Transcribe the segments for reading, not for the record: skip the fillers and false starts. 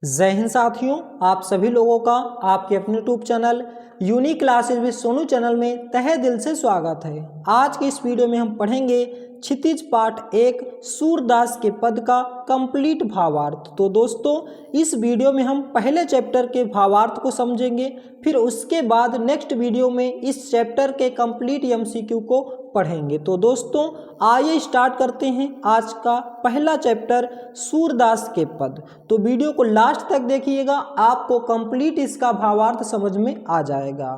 जय हिंद साथियों, आप सभी लोगों का आपके अपने YouTube channel unique classes with Sonu channel में तहे दिल से स्वागत है। आज के इस वीडियो में हम पढ़ेंगे क्षितिज पाठ 1 सूरदास के पद का कंप्लीट भावार्थ। तो दोस्तों, इस वीडियो में हम पहले चैप्टर के भावार्थ को समझेंगे, फिर उसके बाद नेक्स्ट वीडियो में इस चैप्टर के कंप्लीट एमसीक्यू को पढ़ेंगे। तो दोस्तों, आइए स्टार्ट करते हैं आज का पहला चैप्टर सूरदास के पद। तो वीडियो को लास्ट तक देखिएगा, आपको कंप्लीट इसका भावार्थ समझ में आ जाएगा।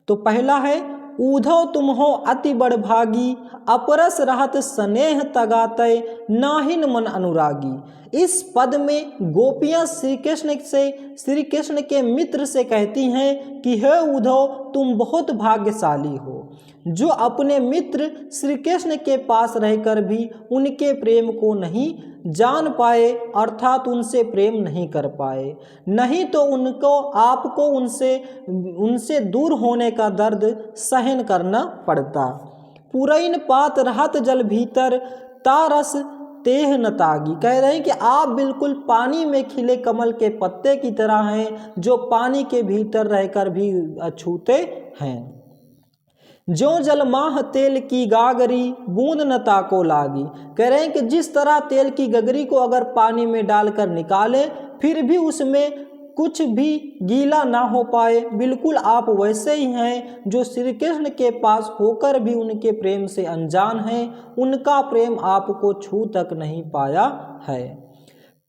तो पहला है, ऊधव तुम हो अति बड़ भागी, अपरस रहत स्नेह तगातय, नाहिन मन अनुरागी। इस पद में गोपियां श्री कृष्ण के मित्र से कहती हैं कि हे उद्धव, तुम बहुत भाग्यशाली हो जो अपने मित्र श्री कृष्ण के पास रहकर भी उनके प्रेम को नहीं जान पाए, अर्थात उनसे प्रेम नहीं कर पाए, नहीं तो आपको उनसे दूर होने का दर्द सहन करना पड़ता। पुरैन पात रहत जल भीतर, तारस तेह न तागी। कह रहे हैं कि आप बिल्कुल पानी में खिले कमल के पत्ते की तरह हैं जो पानी के भीतर रहकर भी अछूते हैं। जो जलमाह तेल की गागरी, बूंद न ताको लागी। कह रहे हैं कि जिस तरह तेल की गगरी को अगर पानी में डालकर निकालें फिर भी उसमें कुछ भी गीला ना हो पाए, बिल्कुल आप वैसे ही हैं जो श्री कृष्ण के पास होकर भी उनके प्रेम से अनजान हैं, उनका प्रेम आपको छू तक नहीं पाया है।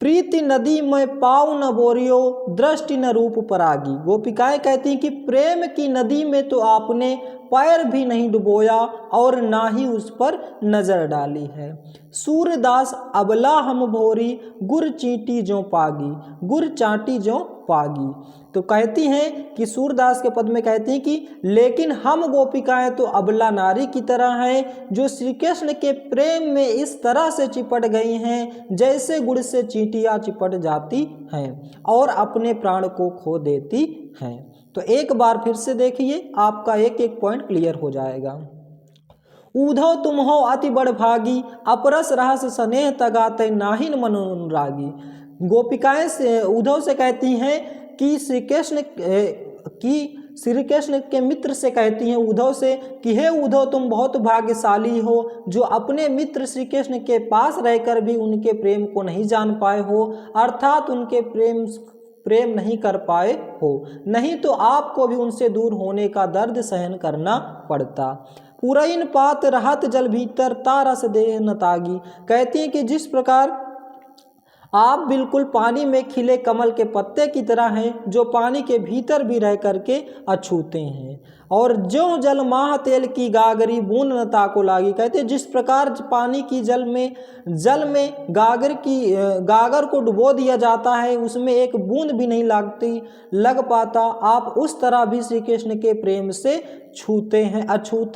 प्रीति नदी में पाव न बोरियो, दृष्टि न रूप परागी। गोपिकाएं कहती हैं कि प्रेम की नदी में तो आपने पैर भी नहीं डुबोया और ना ही उस पर नजर डाली है। सूरदास अबला हम भोरी, गुर चींटी जो पागी, गुर चाटी जो पागी। तो कहती हैं कि सूरदास के पद में कहती हैं कि लेकिन हम गोपिकाएं तो अबला नारी की तरह हैं जो श्री कृष्ण के प्रेम में इस तरह से चिपट गई हैं जैसे गुड़ से चींटियां चिपट जाती हैं और अपने प्राण को खो देती हैं। तो एक बार फिर से देखिए, आपका एक एक पॉइंट क्लियर हो जाएगा। ऊधव तुम हो अति बड़ भागी, अपरस रहस स्नेह तगाते, नाहिन मन अनुरागी। गोपिकाएं से उद्धव से कहती हैं कि श्री कृष्ण के मित्र से कहती हैं उद्धव से कि हे उद्धव, तुम बहुत भाग्यशाली हो जो अपने मित्र श्री कृष्ण के पास रहकर भी उनके प्रेम को नहीं जान पाए हो, अर्थात उनके प्रेम नहीं कर पाए हो, नहीं तो आपको भी उनसे दूर होने का दर्द सहन करना पड़ता। पुरैन पात रहत जल भीतर, तारस देह न तागी। कहती हैं कि जिस प्रकार आप बिल्कुल पानी में खिले कमल के पत्ते की तरह हैं जो पानी के भीतर भी रह करके अछूते हैं, और जो जल माह तेल की गागरी, बूंद न ताको लागी। कहते हैं जिस प्रकार पानी की जल में गागर को डुबो दिया जाता है, उसमें एक बूंद भी नहीं लग पाता, आप उस तरह भी श्री कृष्ण के प्रेम से अछूते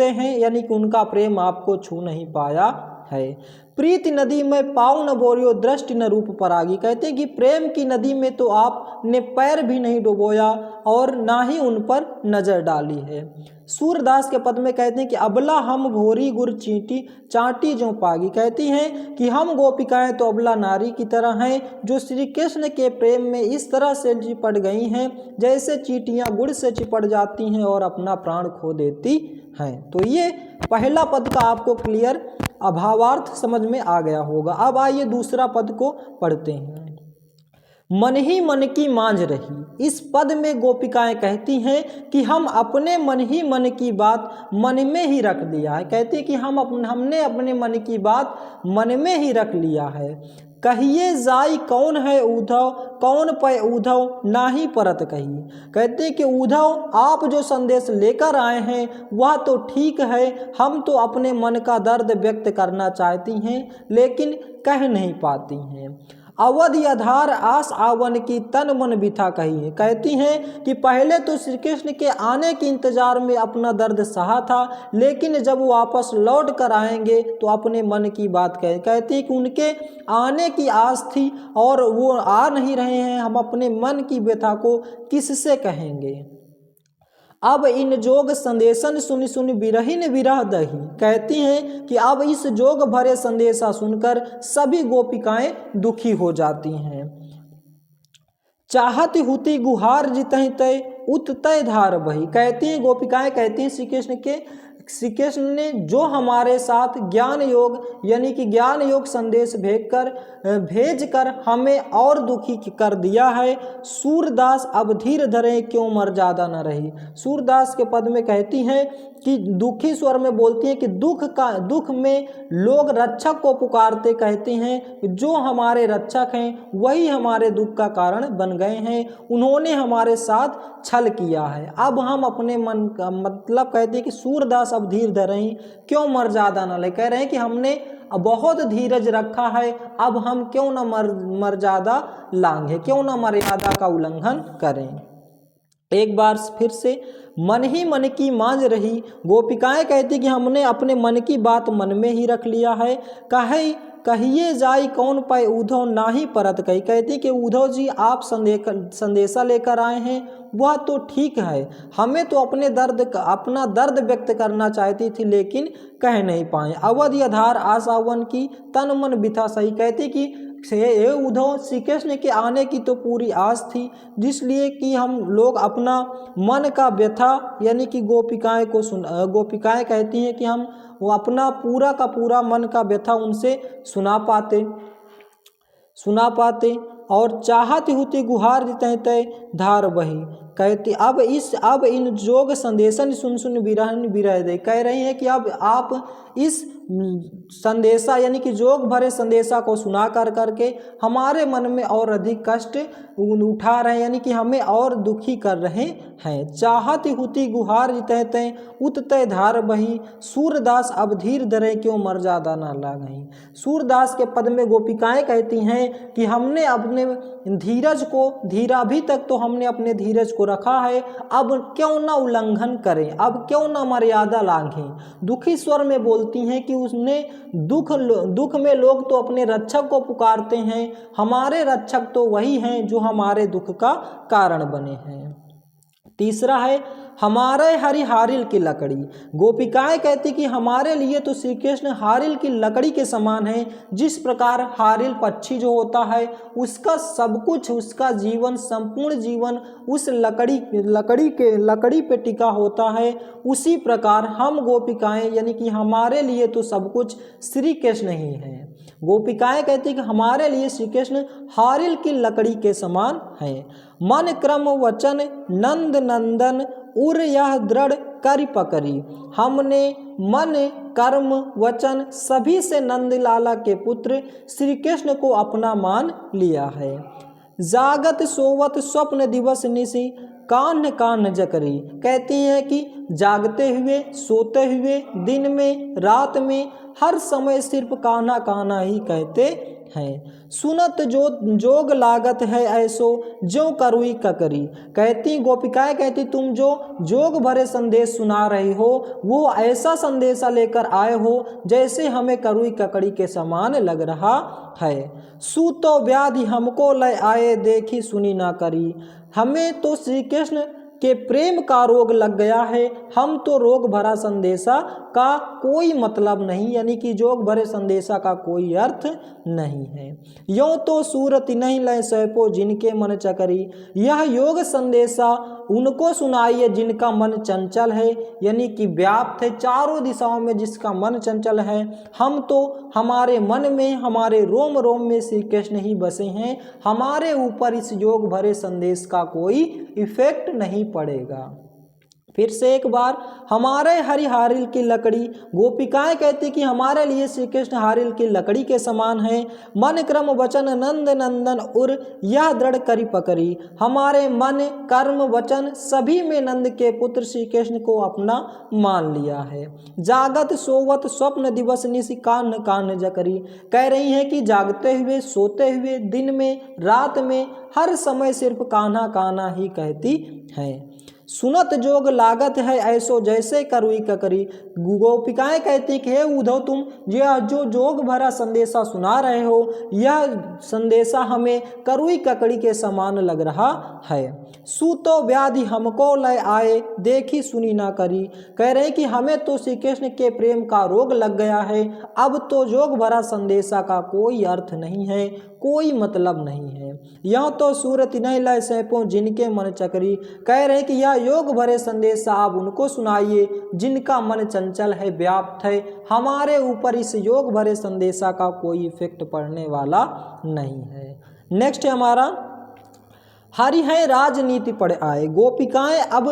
हैं, यानी कि उनका प्रेम आपको छू नहीं पाया है। प्रीति नदी में पाव न बोरियो, दृष्टि न रूप परागी। कहते हैं कि प्रेम की नदी में तो आपने पैर भी नहीं डुबोया और ना ही उन पर नजर डाली है। सूरदास के पद में कहते हैं कि अबला हम भोरी, गुर चींटी चाटी जो पागी। कहती हैं कि हम गोपिकाएं तो अबला नारी की तरह हैं जो श्री कृष्ण के प्रेम में इस तरह से चिपट गई हैं जैसे चींटियां गुड़ से चिपट जाती हैं और अपना प्राण खो देती हैं। तो ये पहला पद का आपको क्लियर अभावार्थ समझ में आ गया होगा। अब आइए दूसरा पद को पढ़ते हैं। मन ही मन की मांझ रही। इस पद में गोपिकाएं कहती हैं कि हम अपने मन ही मन की बात मन में ही रख लिया है। कहती है कि हमने अपने मन की बात मन में ही रख लिया है। कहिए जाई कौन है उद्धव, कौन पे उद्धव नाही परत कही। कहते हैं कि उद्धव, आप जो संदेश लेकर आए हैं वह तो ठीक है, हम तो अपने मन का दर्द व्यक्त करना चाहती हैं लेकिन कह नहीं पाती हैं। अवधि आधार आस आवन की तन मन बिथा कही है। कहती हैं कि पहले तो श्री कृष्ण के आने के इंतजार में अपना दर्द सहा था, लेकिन जब वापस लौट कर आएंगे तो अपने मन की बात कहती कि उनके आने की आस थी और वो आ नहीं रहे हैं, हम अपने मन की व्यथा को किससे कहेंगे। अब इन जोग संदेशन सुनि सुनि बिरहिन विरह दही। कहती हैं कि अब इस जोग भरे संदेशा सुनकर सभी गोपिकाएं दुखी हो जाती हैं। चाहत हुती गुहार जितहि तय उत तय धार बही। कहती हैं गोपिकाएं, कहती हैं श्री कृष्ण ने जो हमारे साथ ज्ञान योग यानी कि ज्ञान योग संदेश भेज कर हमें और दुखी कर दिया है। सूरदास अब धीर धरे क्यों मर्यादा न रही। सूरदास के पद में कहती हैं कि दुखी स्वर में बोलती हैं कि दुख में लोग रक्षक को पुकारते कहते हैं जो हमारे रक्षक हैं वही हमारे दुख का कारण बन गए हैं, उन्होंने हमारे साथ छल किया है। अब हम अपने मन का मतलब कहते हैं कि सूरदास अब धीर धरें क्यों मर्यादा न ले। कह रहे हैं कि हमने बहुत धीरज रखा है, अब हम क्यों न मर्यादा लांघे, क्यों न मर्यादा का उल्लंघन करें। एक बार फिर से मन ही मन की मांझ रही। गोपिकाएं कहती कि हमने अपने मन की बात मन में ही रख लिया है। कहिए जाई कौन पाए उद्धव नाही परत कही। कहती कि उद्धव जी आप संदेशा लेकर आए हैं वह तो ठीक है, हमें तो अपना दर्द व्यक्त करना चाहती थी लेकिन कह नहीं पाए। अवधि आधार आशावन की तन मन बिथा सही। कहती कि उद्धव श्री कृष्ण के आने की तो पूरी आस थी, जिसलिए कि हम लोग अपना मन का व्यथा यानी कि गोपिकाएं कहती हैं कि हम वो अपना पूरा का पूरा मन का व्यथा उनसे सुना पाते और चाहत हुती गुहार तय धार बही। कहती अब इन जोग संदेशन सुन विरह दे। कह रही हैं कि अब आप इस संदेशा यानी कि जोग भरे संदेशा को सुना करके हमारे मन में और अधिक कष्ट उठा रहे हैं, यानी कि हमें और दुखी कर रहे हैं। चाहत हुती गुहार तय उत तय धार बही। सूरदास अब धीर धरे क्यों मर्यादा ना लागही। सूरदास के पद में गोपिकाएं कहती हैं कि हमने अपने अभी तक तो हमने अपने धीरज को रखा है, अब क्यों ना उल्लंघन करें, अब क्यों ना मर्यादा लांघें। दुखी स्वर में बोलती हैं कि उसने दुख में लोग तो अपने रक्षक को पुकारते हैं, हमारे रक्षक तो वही हैं जो हमारे दुख का कारण बने हैं। तीसरा है हमारे हरि हारिल की लकड़ी। गोपिकाएं कहती कि हमारे लिए तो श्री कृष्ण हारिल की लकड़ी के समान है। जिस प्रकार हारिल पक्षी जो होता है उसका सब कुछ, उसका जीवन, संपूर्ण जीवन उस लकड़ी पे टिका होता है, उसी प्रकार हम गोपिकाएं यानी कि हमारे लिए तो सब कुछ श्री कृष्ण ही है। गोपिकाएं कहती कि हमारे लिए श्री कृष्ण हारिल की लकड़ी के समान है। मन क्रम वचन नंद नंदन उर यह दृढ़ करी पकड़ी। हमने मन कर्म वचन सभी से नंद लाला के पुत्र श्री कृष्ण को अपना मान लिया है। जागत सोवत स्वप्न दिवस निशि कान्ह जकरी। कहती हैं कि जागते हुए, सोते हुए, दिन में, रात में, हर समय सिर्फ कान्हा कान्हा ही कहते हैं। सुनत जो जोग लागत है ऐसो जो करुई ककरी। कहती गोपिकाएं कहती तुम जो जोग भरे संदेश सुना रही हो वो ऐसा संदेशा लेकर आए हो जैसे हमें करुई ककड़ी के समान लग रहा है। सूतो व्याधि हमको लय आए देखी सुनी ना करी। हमें तो श्री कृष्ण के प्रेम का रोग लग गया है, हम तो रोग भरा संदेशा का कोई मतलब नहीं, यानी कि जोग भरे संदेशा का कोई अर्थ नहीं है। यों तो सूरत नहीं लय सैपो जिनके मन चकरी। यह योग संदेशा उनको सुनाइए जिनका मन चंचल है, यानी कि व्याप्त है चारों दिशाओं में, जिसका मन चंचल है। हम तो हमारे मन में, हमारे रोम रोम में श्री कृष्ण ही बसे हैं, हमारे ऊपर इस योग भरे संदेश का कोई इफेक्ट नहीं पड़ेगा। फिर से एक बार हमारे हरि हारिल की लकड़ी। गोपिकाएं कहती कि हमारे लिए श्री कृष्ण हारिल की लकड़ी के समान है। मन क्रम वचन नंद नंदन उर यह दृढ़ करी पकड़ी। हमारे मन कर्म वचन सभी में नंद के पुत्र श्री कृष्ण को अपना मान लिया है। जागत सोवत स्वप्न दिवस निशि कान्ह कान्ह जकरी। कह रही हैं कि जागते हुए, सोते हुए, दिन में, रात में, हर समय सिर्फ कान्हा कान्हा ही कहती है। सुनत जोग लागत है ऐसो जैसे करुई ककरी। गोपिकाएं कहती कि हे उद्धव तुम यह जो जोग भरा संदेशा सुना रहे हो यह संदेशा हमें करुई ककड़ी के समान लग रहा है। सूतो व्याधि हमको लय आए, देखी सुनी ना करी। कह रहे कि हमें तो श्री कृष्ण के प्रेम का रोग लग गया है, अब तो जोग भरा संदेशा का कोई अर्थ नहीं है, कोई मतलब नहीं है। यह तो सूरत नहीं लय सैपों जिनके मन चकरी। कह रहे कि यह योग भरे संदेशा आप उनको सुनाइए जिनका मन चंचल है, व्याप्त है। हमारे ऊपर इस योग भरे संदेशा का कोई इफेक्ट पड़ने वाला नहीं है। नेक्स्ट है हमारा, हरि है राजनीति पढ़ आए। गोपिकाएं अब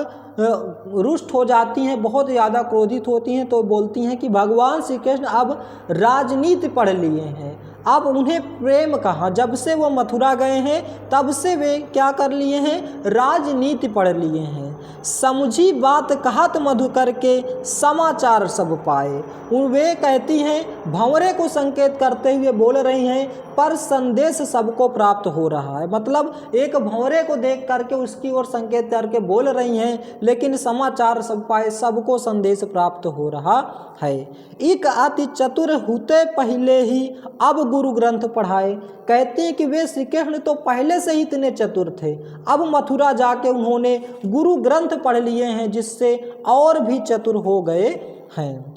रुष्ट हो जाती हैं, बहुत ज़्यादा क्रोधित होती हैं, तो बोलती हैं कि भगवान श्री कृष्ण अब राजनीति पढ़ लिए हैं, अब उन्हें प्रेम कहाँ। जब से वो मथुरा गए हैं तब से वे क्या कर लिए हैं, राजनीति पढ़ लिए हैं। समझी बात कहत मधुकर के, समाचार सब पाए। वे कहती हैं, भंवरे को संकेत करते हुए बोल रही हैं, पर संदेश सबको प्राप्त हो रहा है। मतलब एक भंवरे को देख करके उसकी ओर संकेत करके बोल रही हैं, लेकिन समाचार सब पाए, सबको संदेश प्राप्त हो रहा है। एक अति चतुर होते पहले ही अब गुरु ग्रंथ पढ़ाए। कहते हैं कि वे श्री कृष्ण तो पहले से ही इतने चतुर थे, अब मथुरा जाके उन्होंने गुरु ग्रंथ पढ़ लिए हैं, जिससे और भी चतुर हो गए हैं।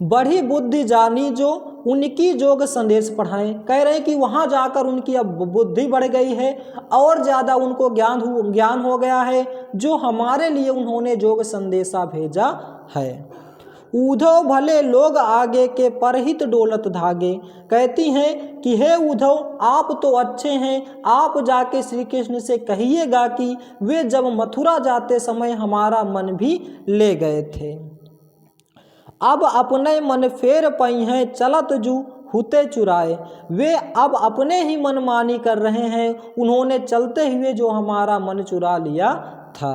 बड़ी बुद्धि जानी जो उनकी जोग संदेश पढ़ाएं। कह रहे हैं कि वहाँ जाकर उनकी अब बुद्धि बढ़ गई है और ज़्यादा उनको ज्ञान हो गया है, जो हमारे लिए उन्होंने जोग संदेशा भेजा है। उद्धव भले लोग आगे के परहित डोलत धागे। कहती हैं कि हे उद्धव, आप तो अच्छे हैं, आप जाके श्री कृष्ण से कहिएगा कि वे जब मथुरा जाते समय हमारा मन भी ले गए थे, अब अपने मन फेर पई हैं, चलत जू हुते चुराए। वे अब अपने ही मनमानी कर रहे हैं, उन्होंने चलते हुए जो हमारा मन चुरा लिया था।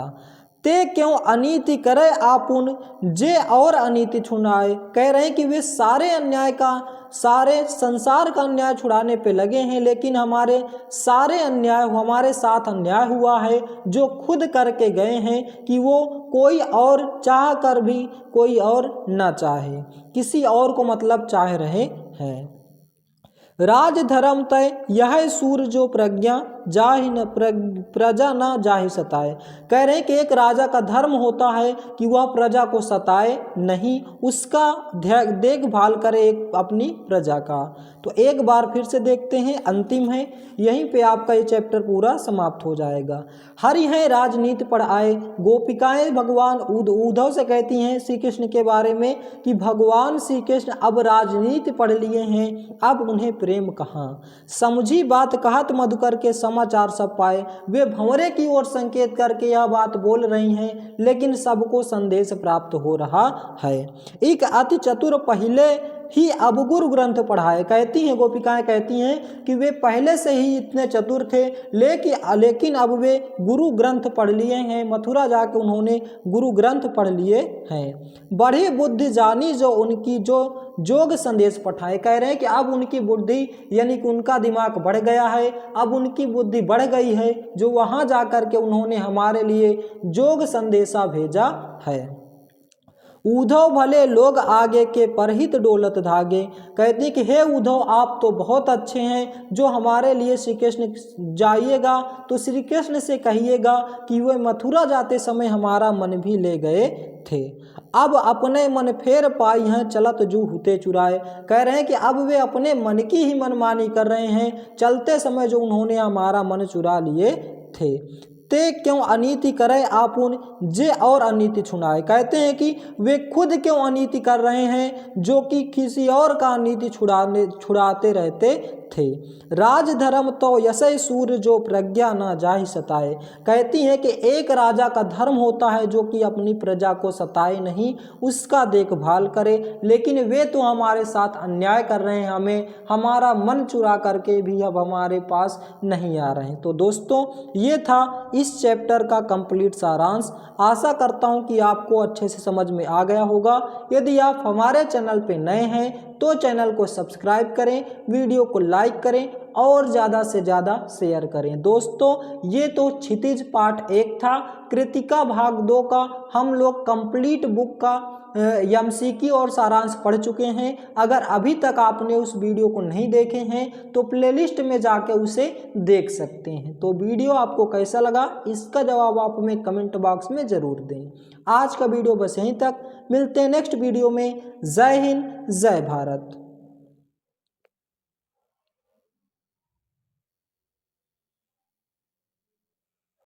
ते क्यों अनीति करे आपुन, जे और अनीति छुड़ाए। कह रहे हैं कि वे सारे अन्याय का, सारे संसार का अन्याय छुड़ाने पे लगे हैं, लेकिन हमारे सारे अन्याय, हमारे साथ अन्याय हुआ है जो खुद करके गए हैं, कि वो कोई और चाह कर भी कोई और न चाहे, किसी और को मतलब चाह रहे हैं। राज धर्म तय यह सूर जो प्रज्ञा जाहि न प्रजा न जाहि सताए। कह रहे हैं कि एक राजा का धर्म होता है कि वह प्रजा को सताए नहीं, उसका देखभाल करे एक अपनी प्रजा का। तो एक बार फिर से देखते हैं, अंतिम है, यहीं पे आपका ये चैप्टर पूरा समाप्त हो जाएगा। हरि है राजनीति पढ़ आए। गोपिकाएं भगवान उद्धव से कहती हैं श्री कृष्ण के बारे में कि भगवान श्री कृष्ण अब राजनीति पढ़ लिए हैं, अब उन्हें प्रेम कहाँ। समझी बात कहत मधुकर के, समाचार सब पाए। वे भंवरे की ओर संकेत करके यह बात बोल रही हैं, लेकिन सबको संदेश प्राप्त हो रहा है। एक अति चतुर पहले ही अब गुरु ग्रंथ पढ़ाए। कहती हैं गोपिकाएं, कहती हैं कि वे पहले से ही इतने चतुर थे, लेकिन अब वे गुरु ग्रंथ पढ़ लिए हैं, मथुरा जाके उन्होंने गुरु ग्रंथ पढ़ लिए हैं। बड़ी बुद्धि जानी जो उनकी जो जोग संदेश पठाए। कह रहे हैं कि अब उनकी बुद्धि यानी कि उनका दिमाग बढ़ गया है, अब उनकी बुद्धि बढ़ गई है, जो वहाँ जा कर के उन्होंने हमारे लिए जोग संदेशा भेजा है। उद्धव भले लोग आगे के परहित डोलत धागे। कहते कि हे उद्धव, आप तो बहुत अच्छे हैं, जो हमारे लिए श्री कृष्ण जाइएगा तो श्री कृष्ण से कहिएगा कि वे मथुरा जाते समय हमारा मन भी ले गए थे, अब अपने मन फेर पाई हैं, चलत जू हुते चुराए। कह रहे हैं कि अब वे अपने मन की ही मनमानी कर रहे हैं, चलते समय जो उन्होंने हमारा मन चुरा लिए थे। ते क्यों अनीति करे आपुन, जे और अनीति छुड़ाए। कहते हैं कि वे खुद क्यों अनीति कर रहे हैं, जो कि किसी और का अनीति छुड़ाते रहते थे। राज धर्म तो यसै सूर्य जो प्रज्ञा न जाहि सताए। कहती हैं कि एक राजा का धर्म होता है जो कि अपनी प्रजा को सताए नहीं, उसका देखभाल करे, लेकिन वे तो हमारे साथ अन्याय कर रहे हैं, हमें हमारा मन चुरा करके भी अब हमारे पास नहीं आ रहे हैं। तो दोस्तों, ये था इस चैप्टर का कंप्लीट सारांश। आशा करता हूँ कि आपको अच्छे से समझ में आ गया होगा। यदि आप हमारे चैनल पे नए हैं तो चैनल को सब्सक्राइब करें, वीडियो को लाइक करें और ज़्यादा से ज़्यादा शेयर करें। दोस्तों ये तो क्षितिज पार्ट 1 था। कृतिका भाग 2 का हम लोग कंप्लीट बुक का एमसीक्यू और सारांश पढ़ चुके हैं। अगर अभी तक आपने उस वीडियो को नहीं देखे हैं तो प्लेलिस्ट में जाके उसे देख सकते हैं। तो वीडियो आपको कैसा लगा इसका जवाब आप हमें कमेंट बॉक्स में ज़रूर दें। आज का वीडियो बस यहीं तक, मिलते हैं नेक्स्ट वीडियो में। जय हिंद, जय भारत।